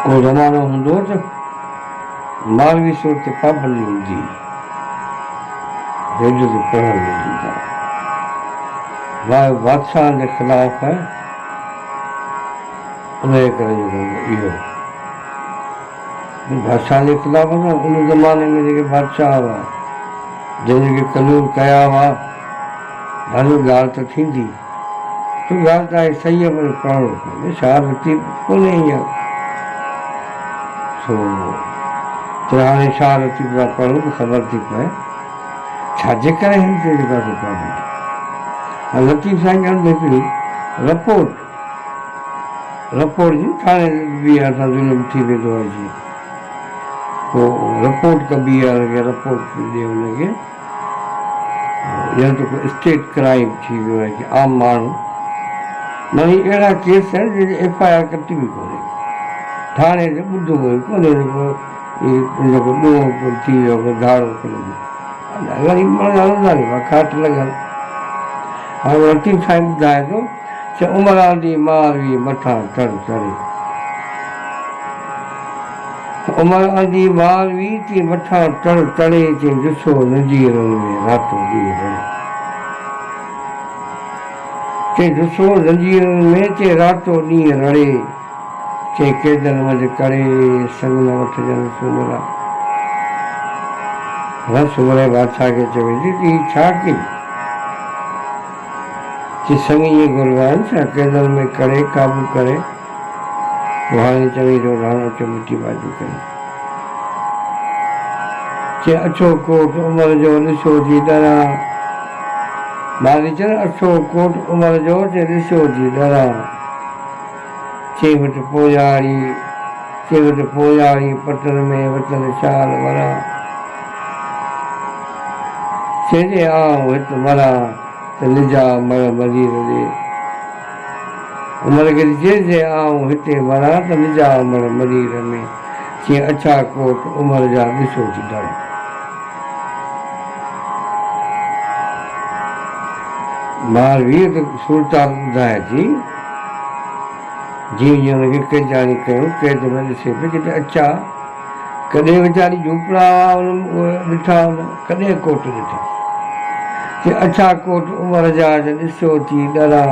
को ज़मानो हूंदो त मालवी सूरत ते पाबंदी हूंदी, रेडियो ते पढ़ण न ॾींदा। वाह बादशाह जे ख़िलाफ़ आहे, उनजे करे इहो बादशाह जे ख़िलाफ़ न, उन ज़माने में जेके बादशाह हुआ जंहिंजे कानून कया हुआ, ॾाढी ॻाल्हि त थींदी, तो ॻाल्हि त आहे सही आहे, पर पढ़णो पवंदो, छा रतीब कोन्हे हीअं। त हाणे छा रतीब आहे पढ़ूं त ख़बर थी पए छाजे करे हिन ते जेका पाबंदी। लतीफ़ साईं चवनि हिकिड़ी रपोर्ट जी थाणे बि असां ज़ुल्म थी वेंदो आहे जीअं, पोइ रिपोर्ट कबी आहे, रिपोर्ट ॾिए हुनखे, या त को स्टेट क्राइम थी वियो आहे कि आम माण्हू, माना अहिड़ा केस आहिनि जंहिंजी FIR कटी बि कोन्हे, थाणे ते ॿुधो हुयो कोन्हे, जेको ॾोह थी वियो धाड़ो ग़रीब माण्हू हलंदा नी खाट लॻल। हाणे लतीफ़ साईं ॿुधाए थो चए उमिरि आंदी मालवी मथां तर चढ़े, उमिरि आंदी मालवी ती मथां तर चढ़े, चई ॾिसो ज़ंजीरनि में रातो ॾींहुं रहे, चई ॾिसो ज़ंजीरनि में चई रातो ॾींहुं रड़े, चई कैदनि मंझि करे संग न वठजनि सुमरा। सुमरे बादशाह खे चवे थी छा कई, चई संग ईअं गुरबान छा कैदनि में करे काबू करे, पोइ हाणे चवी थो हाणे अचो मिठी भाॼी करे, चई अछो कोट उमिरि जो ॾिसो जी डरा, माली चए अछो कोट उमिरि जो चई ॾिसो जी डरा, चई वटि पोयाड़ी पटन में वचन शाल वरा, चइजे आऊं हिते मरा त निजा मर मरीर ॾे, उमिरि खे चइजे आऊं हिते मरा त निजा मर मरीर में, चई अछा कोट उमिरि जा ॾिसो जी डर। मालवीअ त सूरत ॿुधाए थी जीअं जीअं हुनखे कैदानी कयूं, कैद में ॾिसे पियो किथे अच्छा, कॾहिं वीचारी झूपड़ा उहे ॾिठा, कॾहिं कोट ॾिठा, चई अछा कोट उमिरि जा ॾिसो थी डरा,